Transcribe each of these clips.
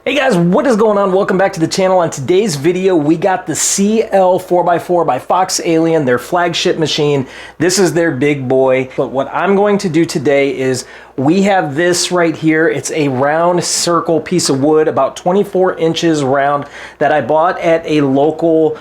Hey guys, what is going on? Welcome back to the channel. On today's video, we got the CL4x4 by Foxalien, their flagship machine. This is their big boy. But what I'm going to do today is we have this right here. It's a round circle piece of wood, about 24 inches round, that I bought at a local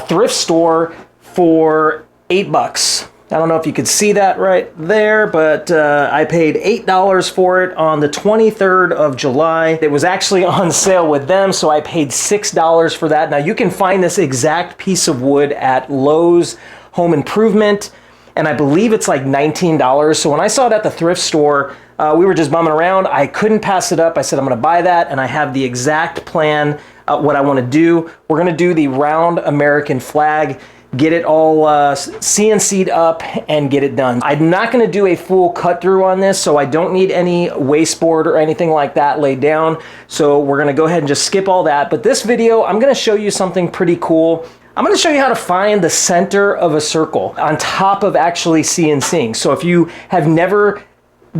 thrift store for $8. I don't know if you could see that right there, but I paid $8 for it on the 23rd of July. It was actually on sale with them, so I paid $6 for that. Now you can find this exact piece of wood at Lowe's Home Improvement, and I believe it's like $19. So when I saw it at the thrift store, we were just bumming around. I couldn't pass it up. I said, I'm gonna buy that, and I have the exact plan, what I wanna do. We're gonna do the round American flag, get it all CNC'd up and get it done. I'm not gonna do a full cut through on this, so I don't need any wasteboard or anything like that laid down. So we're gonna go ahead and just skip all that. But this video, I'm gonna show you something pretty cool. I'm gonna show you how to find the center of a circle on top of actually CNCing. So if you have never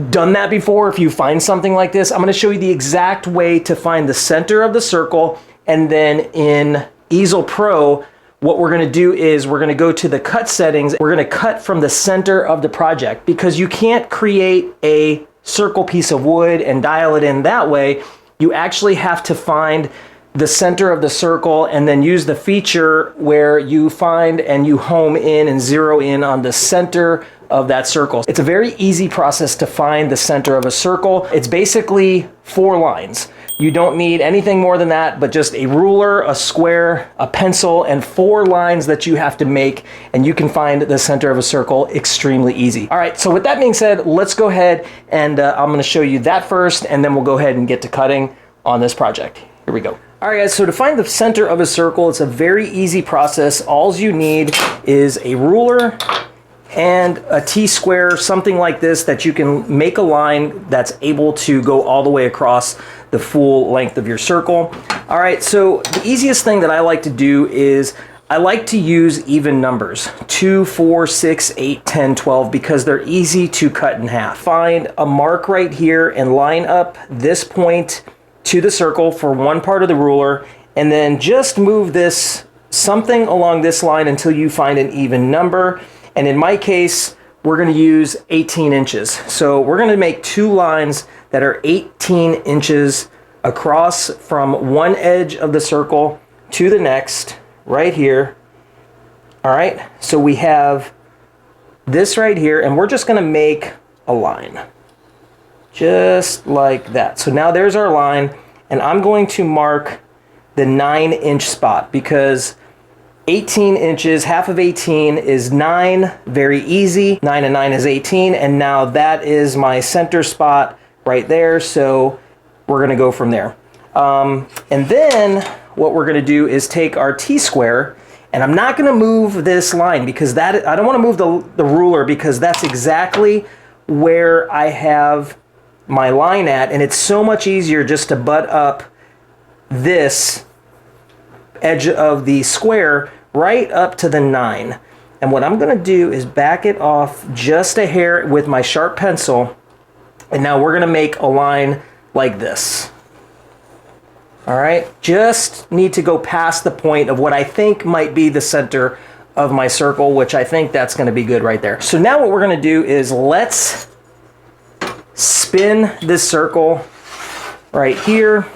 done that before, if you find something like this, I'm gonna show you the exact way to find the center of the circle. And then in Easel Pro, what we're gonna do is we're gonna go to the cut settings. We're gonna cut from the center of the project, because you can't create a circle piece of wood and dial it in that way. You actually have to find the center of the circle and then use the feature where you find and you home in and zero in on the center of that circle. It's a very easy process to find the center of a circle. It's basically 4 lines. You don't need anything more than that, but just a ruler, a square, a pencil, and 4 lines that you have to make, and you can find the center of a circle extremely easy. All right, so with that being said, let's go ahead and I'm gonna show you that first, and then we'll go ahead and get to cutting on this project. Here we go. All right, guys, so to find the center of a circle, it's a very easy process. All you need is a ruler and a T-square, something like this, that you can make a line that's able to go all the way across the full length of your circle. All right, so the easiest thing that I like to do is I like to use even numbers, 2, 4, 6, 8, 10, 12, because they're easy to cut in half. Find a mark right here and line up this point to the circle for one part of the ruler, and then just move this something along this line until you find an even number. And in my case, we're gonna use 18 inches. So we're gonna make 2 lines that are 18 inches across from one edge of the circle to the next, right here. All right, so we have this right here, and we're just gonna make a line, just like that. So now there's our line, and I'm going to mark the 9-inch spot, because 18 inches, half of 18 is 9, very easy. 9 and 9 is 18, and now that is my center spot right there, so we're gonna go from there. And then what we're gonna do is take our T-square, and I'm not gonna move this line, because that, I don't wanna move the ruler, because that's exactly where I have my line at, and it's so much easier just to butt up this edge of the square right up to the 9. And what I'm gonna do is back it off just a hair with my sharp pencil, and now we're gonna make a line like this. All right, just need to go past the point of what I think might be the center of my circle, which I think that's gonna be good right there. So now what we're gonna do is let's spin this circle right here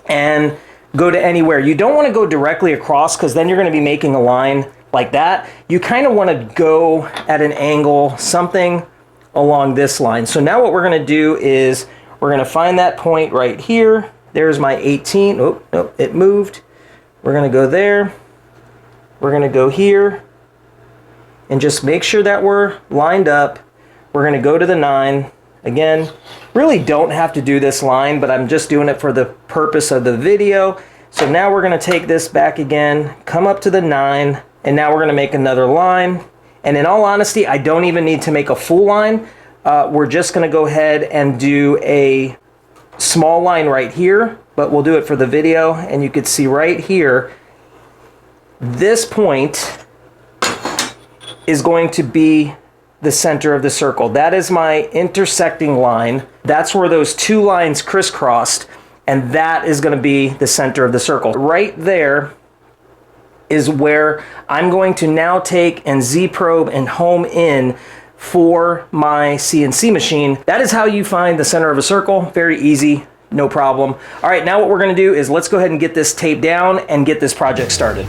and go to anywhere. You don't want to go directly across, because then you're going to be making a line like that. You kind of want to go at an angle, something along this line. So now what we're going to do is we're going to find that point right here. There's my 18. Oh, no, it moved. We're going to go there. We're going to go here and just make sure that we're lined up. We're going to go to the 9. Again, really don't have to do this line, but I'm just doing it for the purpose of the video. So now we're gonna take this back again, come up to the 9, and now we're gonna make another line. And in all honesty, I don't even need to make a full line. We're just gonna go ahead and do a small line right here, but we'll do it for the video. And you can see right here, this point is going to be the center of the circle. That is my intersecting line. That's where those 2 lines crisscrossed. and that is going to be the center of the circle. Right there is where I'm going to now take and Z-probe and home in for my CNC machine. That is how you find the center of a circle. Very easy, no problem. All right, now what we're gonna do is let's go ahead and get this tape down and get this project started.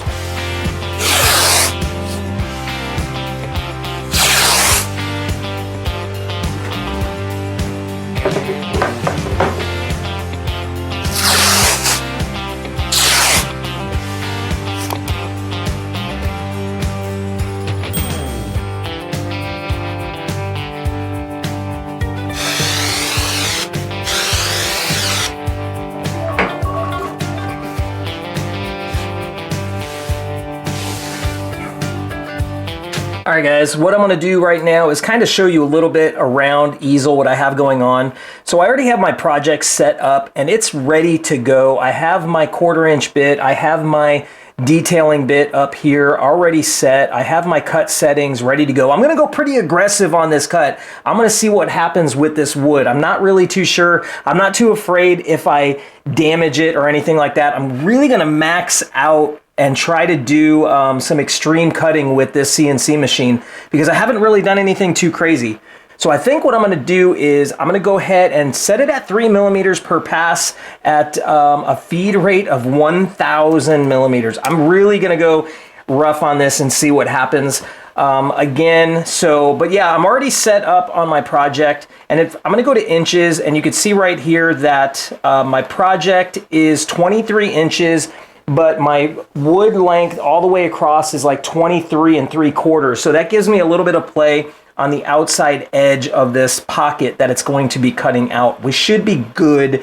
All right guys, what I'm gonna do right now is kind of show you a little bit around easel, what I have going on. So I already have my project set up and it's ready to go. I have my 1/4 inch bit, I have my detailing bit up here already set. I have my cut settings ready to go. I'm gonna go pretty aggressive on this cut. I'm gonna see what happens with this wood. I'm not really too sure. I'm not too afraid if I damage it or anything like that. I'm really gonna max out and try to do some extreme cutting with this CNC machine because I haven't really done anything too crazy. So I think what I'm gonna do is I'm gonna go ahead and set it at 3 millimeters per pass at a feed rate of 1,000 millimeters. I'm really gonna go rough on this and see what happens. But yeah, I'm already set up on my project, and I'm gonna go to inches, and you can see right here that my project is 23 inches, but my wood length all the way across is like 23 3/4. So that gives me a little bit of play on the outside edge of this pocket that it's going to be cutting out. We should be good.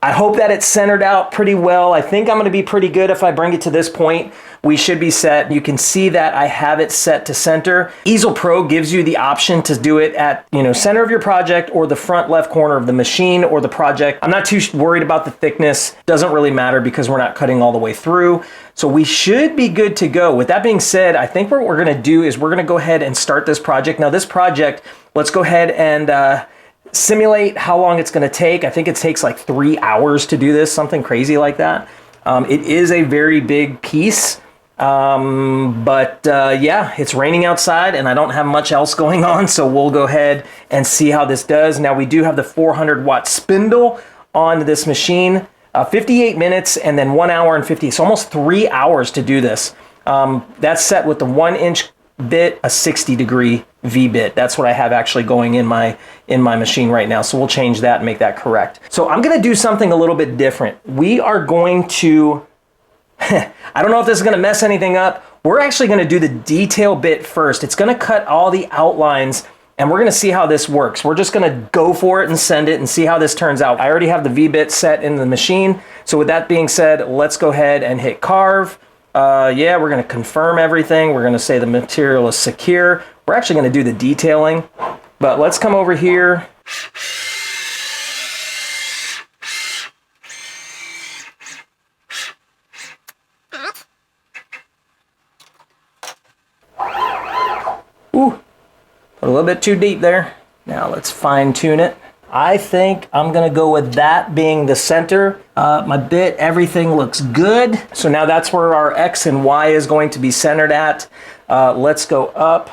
I hope that it's centered out pretty well. I think I'm gonna be pretty good if I bring it to this point. We should be set. You can see that I have it set to center. Easel Pro gives you the option to do it at, center of your project or the front left corner of the machine or the project. I'm not too worried about the thickness. Doesn't really matter because we're not cutting all the way through. So we should be good to go. With that being said, I think what we're gonna do is we're gonna go ahead and start this project. Now this project, let's go ahead and simulate how long it's gonna take. I think it takes like 3 hours to do this, something crazy like that. It is a very big piece. Yeah, it's raining outside and I don't have much else going on, so we'll go ahead and see how this does. Now we do have the 400 watt spindle on this machine, 58 minutes and then 1 hour and 50, so almost 3 hours to do this. That's set with the 1 inch bit, a 60-degree V bit. That's what I have actually going in my machine right now. So we'll change that and make that correct. So I'm gonna do something a little bit different. We are going to I don't know if this is going to mess anything up. We're actually going to do the detail bit first. It's going to cut all the outlines and we're going to see how this works. We're just going to go for it and send it and see how this turns out. I already have the V-bit set in the machine. So with that being said, let's go ahead and hit carve. Yeah, we're going to confirm everything. We're going to say the material is secure. We're actually going to do the detailing, but let's come over here. Ooh, put a little bit too deep there. Now let's fine tune it. I think I'm gonna go with that being the center. My bit, everything looks good. So now that's where our X and Y is going to be centered at. Let's go up.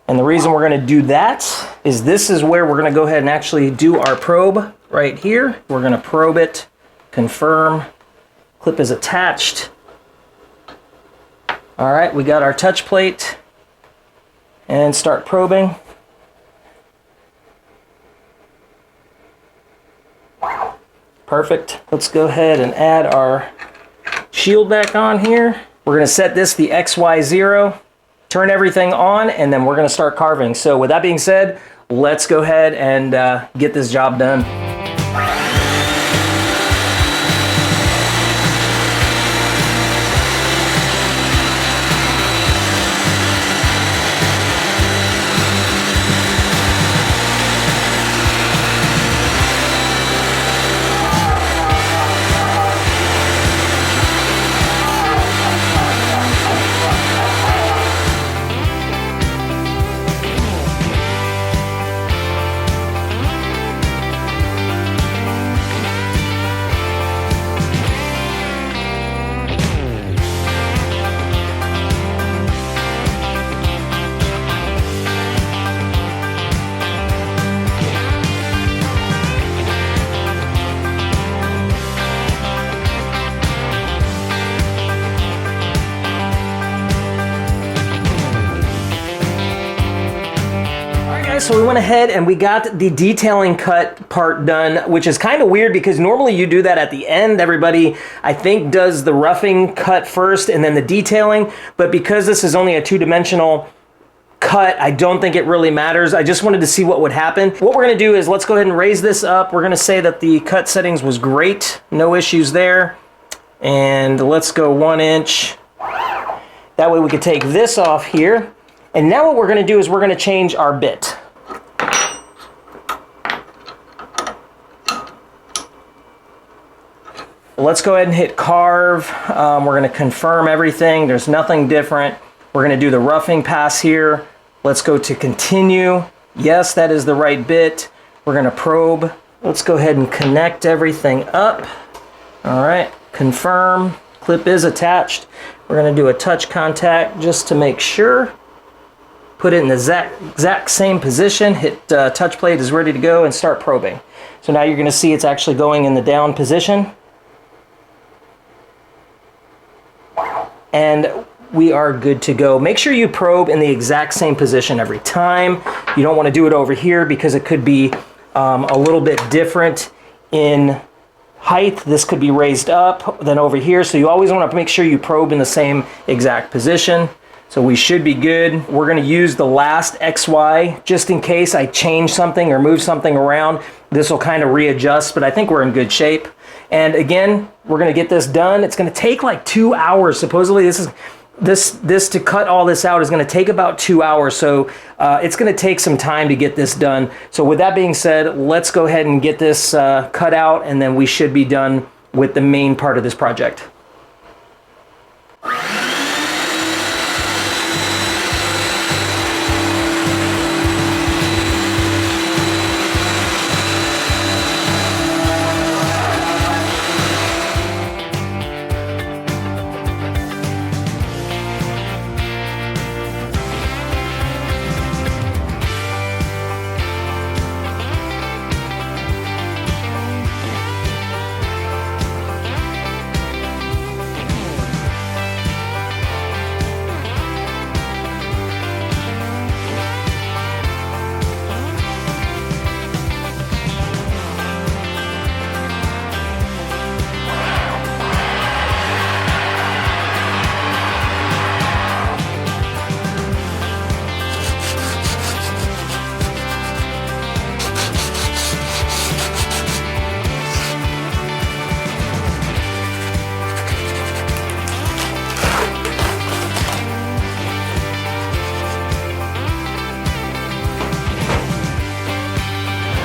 And the reason we're gonna do that is this is where we're gonna go ahead and actually do our probe right here. We're gonna probe it, confirm, clip is attached. All right, we got our touch plate. And start probing. Perfect. Let's go ahead and add our shield back on here. We're going to set this the XY0, turn everything on, and then we're going to start carving. So with that being said, let's go ahead and get this job done. so we went ahead and we got the detailing cut part done, which is kind of weird because normally you do that at the end. Everybody, I think, does the roughing cut first and then the detailing, but because this is only a two-dimensional cut, I don't think it really matters. I just wanted to see what would happen. What we're gonna do is let's go ahead and raise this up. We're gonna say that the cut settings was great, no issues there. And let's go 1 inch. That way we could take this off here. And now what we're gonna do is we're gonna change our bit. Let's go ahead and hit carve. We're gonna confirm everything. There's nothing different. We're gonna do the roughing pass here. Let's go to continue. Yes, that is the right bit. We're gonna probe. Let's go ahead and connect everything up. All right, confirm. Clip is attached. We're gonna do a touch contact just to make sure. Put it in the exact same position. Hit touch plate is ready to go and start probing. So now you're gonna see it's actually going in the down position. And we are good to go. Make sure you probe in the exact same position every time. You don't want to do it over here because it could be a little bit different in height. This could be raised up than over here. So you always want to make sure you probe in the same exact position. So we should be good. We're going to use the last XY just in case I change something or move something around. This will kind of readjust, but I think we're in good shape. And again, we're going to get this done. It's going to take like 2 hours. Supposedly this to cut all this out is going to take about 2 hours. So it's going to take some time to get this done. So with that being said, let's go ahead and get this cut out, and then we should be done with the main part of this project.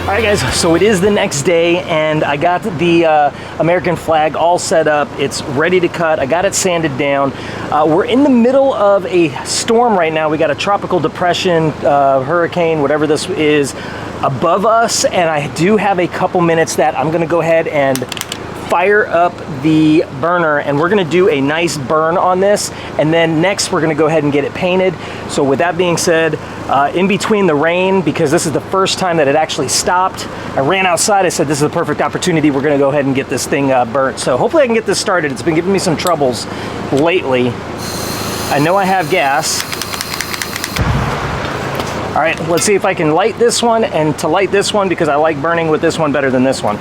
All right guys, so it is the next day and I got the American flag all set up. It's ready to cut. I got it sanded down. We're in the middle of a storm right now. We got a tropical depression, hurricane, whatever this is, above us, and I do have a couple minutes that I'm gonna go ahead and fire up the burner, and we're gonna do a nice burn on this, and then next we're gonna go ahead and get it painted. So with that being said, in between the rain, because this is the first time that it actually stopped, I ran outside, I said this is the perfect opportunity, we're gonna go ahead and get this thing burnt. So hopefully I can get this started. It's been giving me some troubles lately. I know I have gas. All right, let's see if I can light this one, and to light this one, because I like burning with this one better than this one.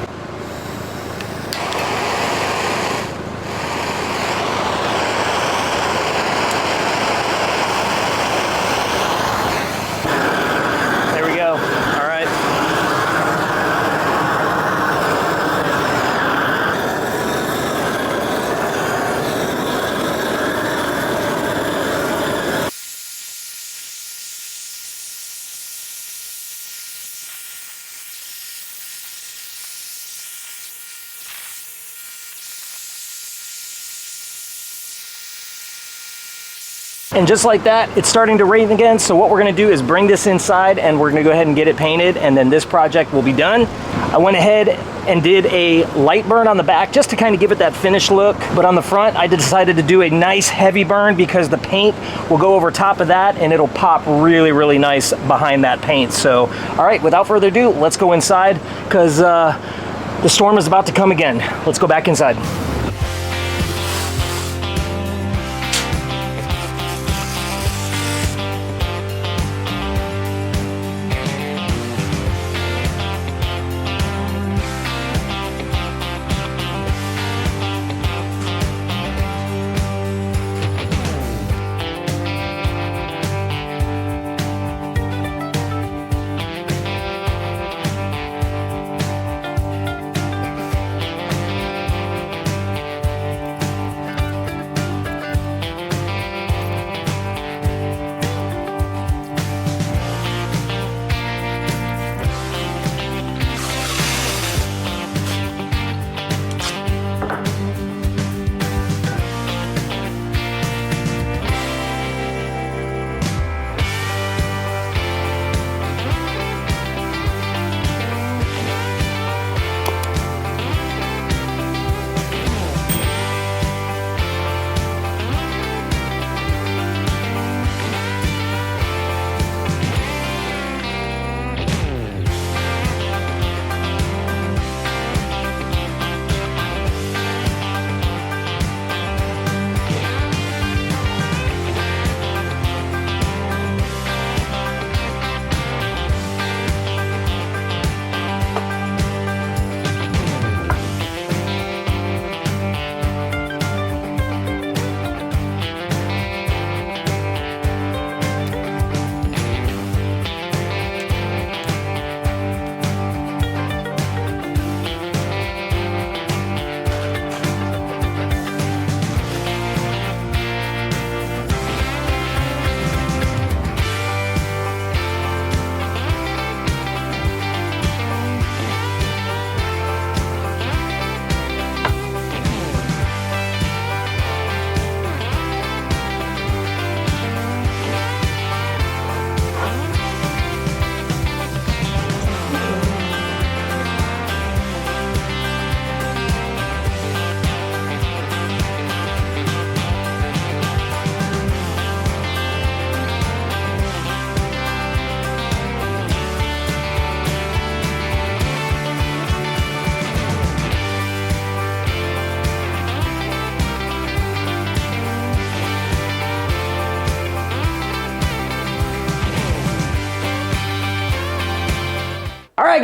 And just like that, it's starting to rain again. So what we're gonna do is bring this inside and we're gonna go ahead and get it painted, and then this project will be done. I went ahead and did a light burn on the back just to kind of give it that finished look. But on the front, I decided to do a nice heavy burn because the paint will go over top of that and it'll pop really, really nice behind that paint. So, all right, without further ado, let's go inside because the storm is about to come again. Let's go back inside.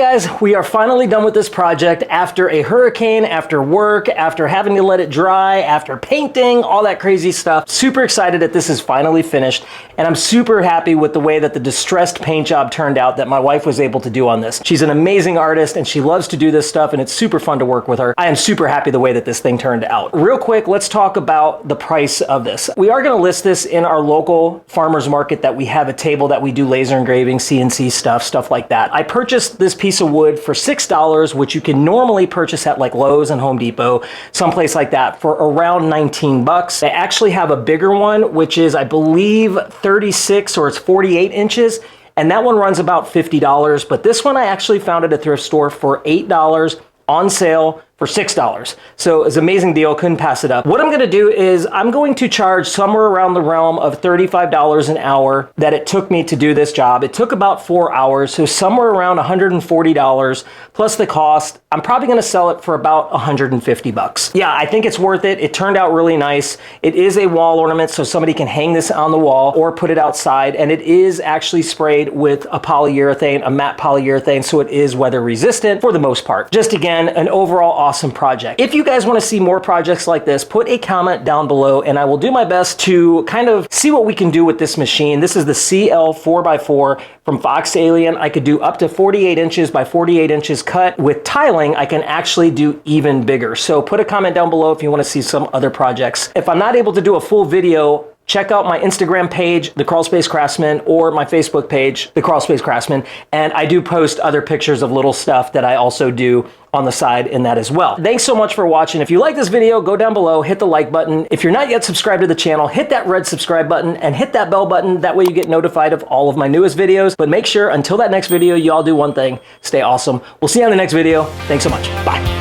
guys, we are finally done with this project after a hurricane, after work, after having to let it dry, after painting, all that crazy stuff. Super excited that this is finally finished, and I'm super happy with the way that the distressed paint job turned out that my wife was able to do on this. She's an amazing artist and she loves to do this stuff, and it's super fun to work with her. I am super happy the way that this thing turned out. Real quick, let's talk about the price of this. We are going to list this in our local farmers market that we have a table that we do laser engraving, CNC stuff like that. I purchased this piece of wood for $6, which you can normally purchase at like Lowe's and Home Depot, someplace like that, for around 19 bucks. I actually have a bigger one, which is, I believe, 36 or it's 48 inches, and that one runs about $50, but this one I actually found at a thrift store for $8 on sale for $6. So it's an amazing deal, couldn't pass it up. What I'm gonna do is I'm going to charge somewhere around the realm of $35 an hour that it took me to do this job. It took about 4 hours, so somewhere around $140 plus the cost. I'm probably gonna sell it for about 150 bucks. Yeah, I think it's worth it. It turned out really nice. It is a wall ornament, so somebody can hang this on the wall or put it outside, and it is actually sprayed with a polyurethane, a matte polyurethane, so it is weather resistant for the most part. Just again, an overall awesome project. If you guys want to see more projects like this, put a comment down below and I will do my best to kind of see what we can do with this machine. This is the CL 4x4 from Foxalien. I could do up to 48 inches by 48 inches cut. With tiling, I can actually do even bigger. So put a comment down below if you want to see some other projects. If I'm not able to do a full video, check out my Instagram page, The Crawlspace Craftsman, or my Facebook page, The Crawlspace Craftsman, and I do post other pictures of little stuff that I also do on the side in that as well. Thanks so much for watching. If you like this video, go down below, hit the like button. If you're not yet subscribed to the channel, hit that red subscribe button and hit that bell button. That way you get notified of all of my newest videos. But make sure, until that next video, you all do one thing: stay awesome. We'll see you on the next video. Thanks so much. Bye.